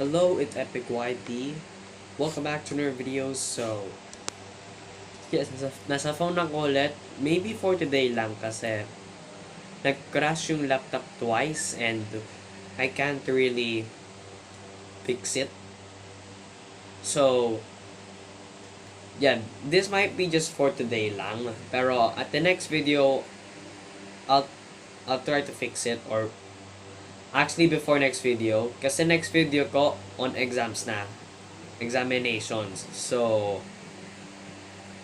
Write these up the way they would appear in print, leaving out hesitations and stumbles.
Hello, it's Epic YT. Welcome back to another video. Yes, nasa phone ako ulit. Maybe for today lang kasi nag-crash yung laptop twice and I can't really fix it. So, yeah, this might be just for today lang. Pero at the next video, I'll I'll try to fix it or actually before next video kasi next video ko on exams na. Examinations. So,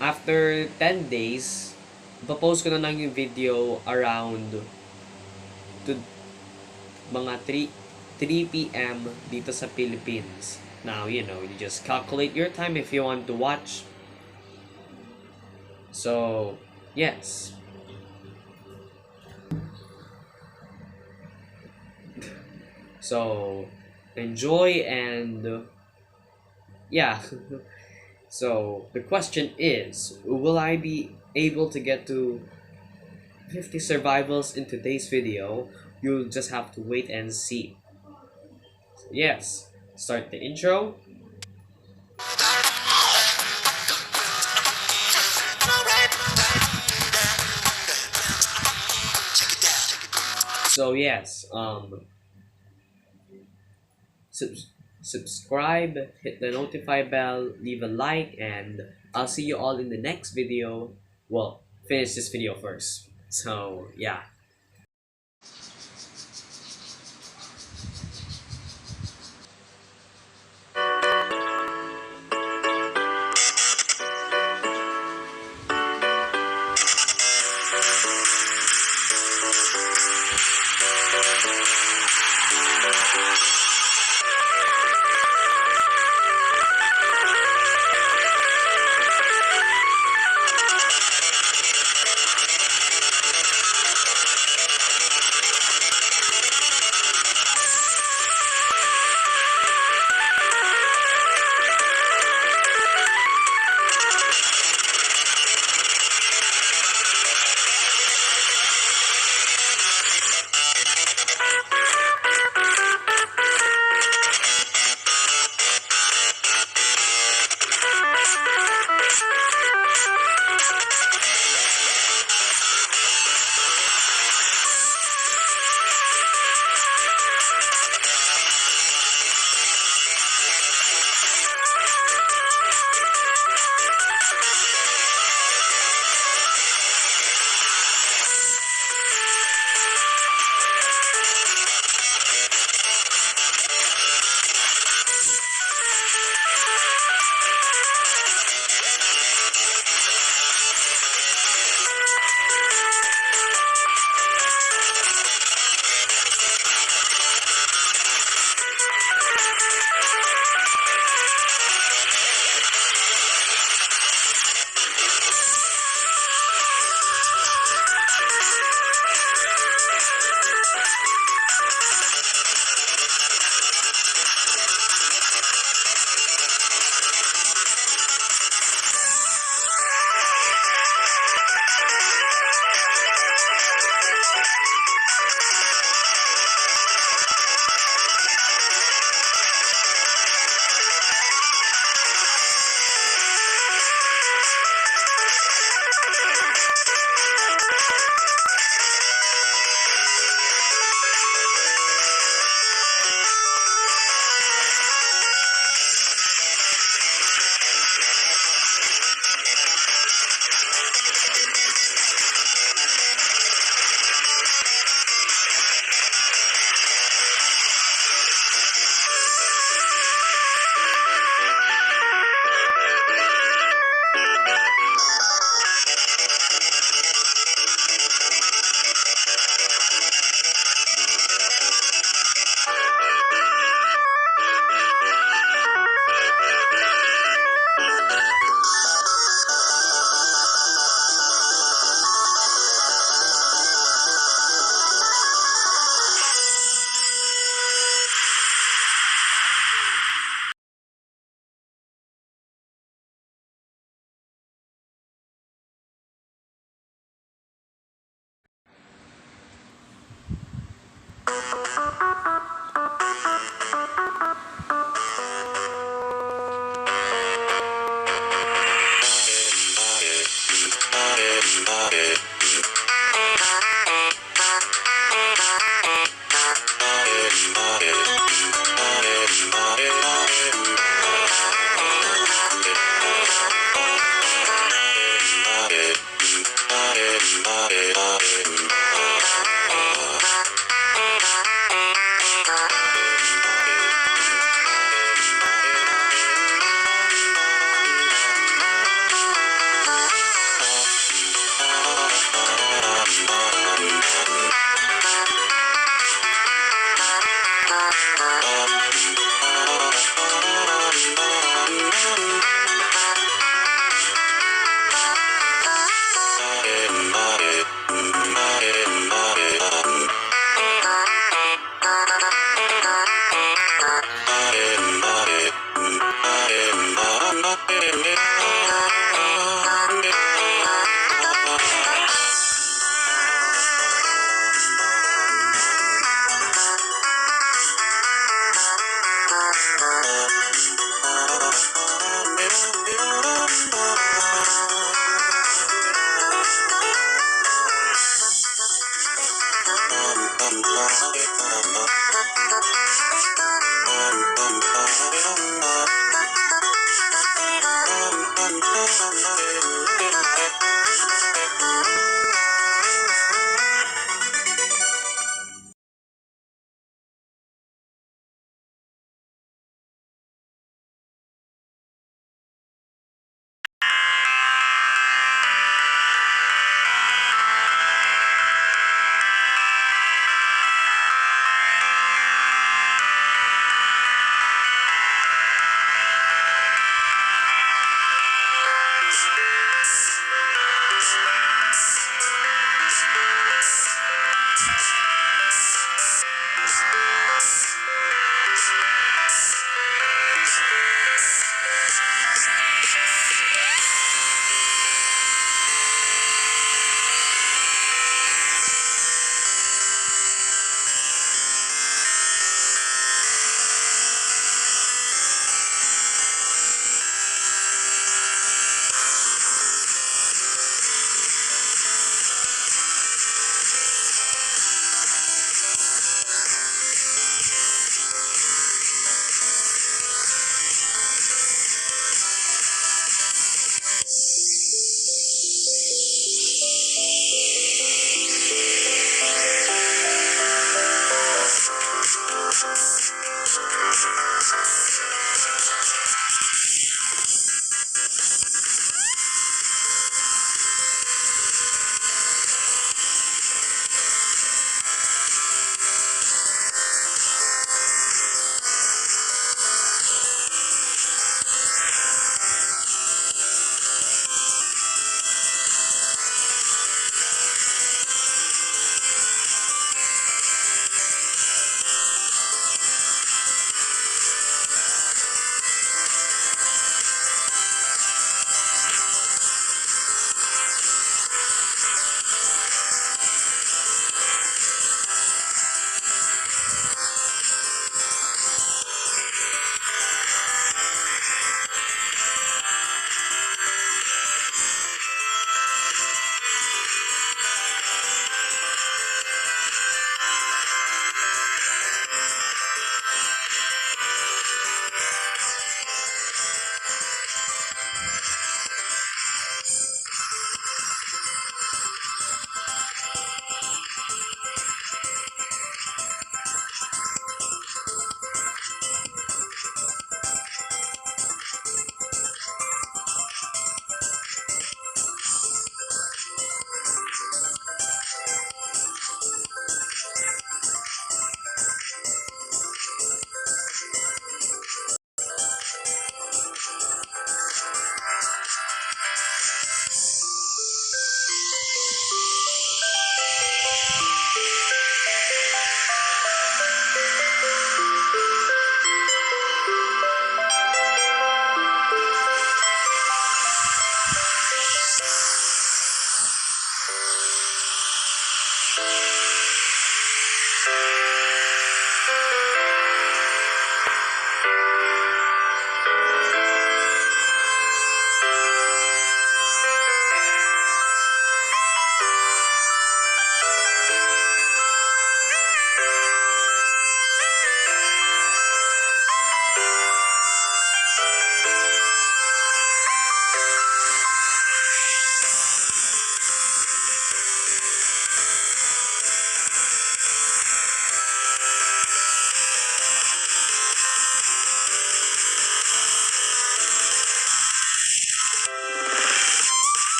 after 10 days, ipapost ko na lang yung video around to mga 3 p.m. dito sa Philippines. Now, you just calculate your time if you want to watch. So, yes. So, enjoy and yeah. So, the question is, will I be able to get to 50 survivals in today's video? You'll just have to wait and see. So, yes, start the intro. So yes, subscribe, hit the notify bell, leave a like, and I'll see you all in the next video. Well, finish this video first. So yeah.